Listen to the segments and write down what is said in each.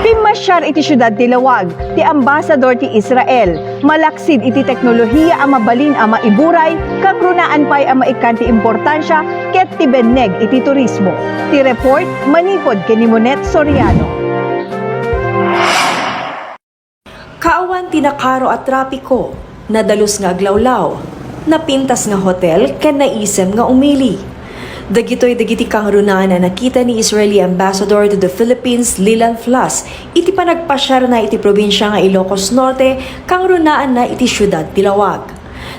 Pimasyar iti syudad ti Lawag, ti ambasador ti Israel. Malaksid iti teknolohiya ang mabalin ang maiburay, kang runaan pa'y ang maikan ti importansya, ket ti benneg iti turismo. Ti report, manipod ken ni Monet Soriano. Kaawan tinakaro at trapiko, nadalus nga aglawlaw, napintas nga hotel ken naisem nga umili. Dagiti kang runaan na nakita ni Israeli Ambassador to the Philippines Leland Flas iti panagpasyar na iti probinsya nga Ilocos Norte kang runaan na iti syudad ti Lawag.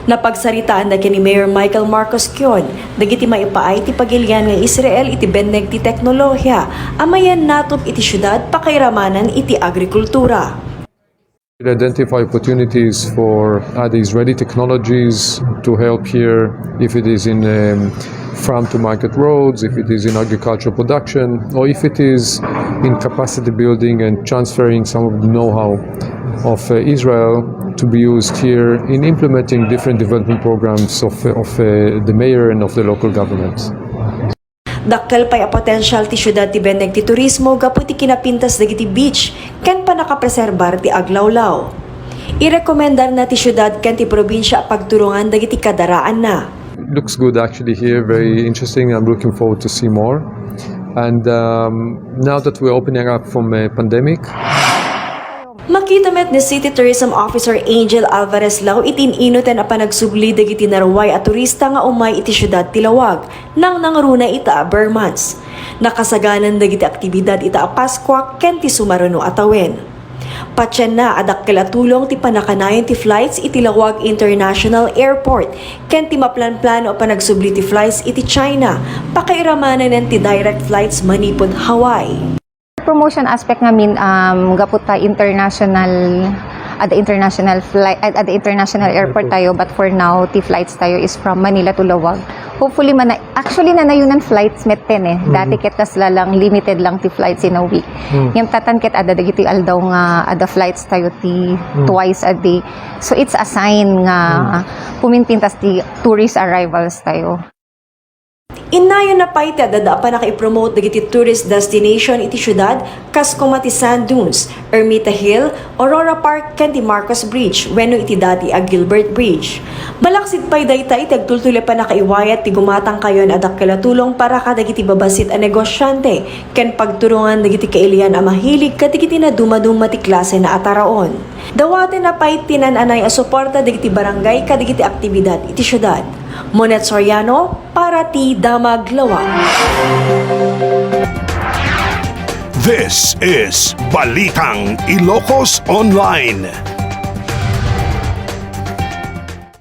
Napagsaritaan na ni Mayor Michael Marcos Kion, dagiti maipaay ti pagilian nga Israel iti benneg ti teknolohiya, amayan natop iti syudad pakairamanan iti agrikultura. Identify opportunities for the Israeli technologies to help here, if it is in farm-to-market roads, if it is in agricultural production, or if it is in capacity building and transferring some of the know-how of Israel to be used here in implementing different development programs of the mayor and of the local governments. Dakkel pay a potential ti syudad ti benneg ti turismo gapu ti kinapintas dagiti beach ken pa nakapreserbar ti aglawlaw. Irekomendar na ti syudad ken ti probinsya pagturungan dagiti kadaraan na. Looks good actually here, very interesting. I'm looking forward to see more. And now that we're opening up from a pandemic, Makita met ni City Tourism Officer Angel Alvarez Lau itin-inutan a panagsubli dagiti narway at turista nga umay iti syudad ti Lawag nang nangruna ita a Burmans. Nakasaganan dagiti aktibidad ita a Paskwa ken ti sumaruno atawen. Patyan na adakkel a tulong ti panakanayon ti flights iti Lawag International Airport ken ti maplan-plano a panagsubli ti flights iti China pakairamanan ti direct flights manipod Hawaii. Promotion aspect ngamin gapot ta international at the international flight at the international airport tayo, but for now ti flights tayo is from Manila to Lawag. Hopefully actually nanayunan flights met 10 dati ket kasla lang limited lang ti flights in a week. Yung tatan ket ada dagiti aldaw nga ada flights tayo ti twice a day, so it's a sign nga puminpintas ti tourist arrivals tayo. Inayon na pa'y ti adada pa naka-promote dagiti tourist destination iti syudad kas kumati Sand Dunes, Ermita Hill, Aurora Park ken ti Marcos Bridge wenno iti dati a Gilbert Bridge. Balaksid pa'y dayta iti agtultuli pa nakaiwayat ti gumatang kayon adakkel a tulong para kadagiti babasit a negosyante ken pagturungan dagiti kailian a mahilig kadagiti na dumaduma ti klase na ataraon. Dawaten na pa'y tinan-anay a suporta dagiti barangay kadagiti aktibidad iti syudad. Monet Soriano para ti Damag Lawag. This is Balitang Ilocos Online.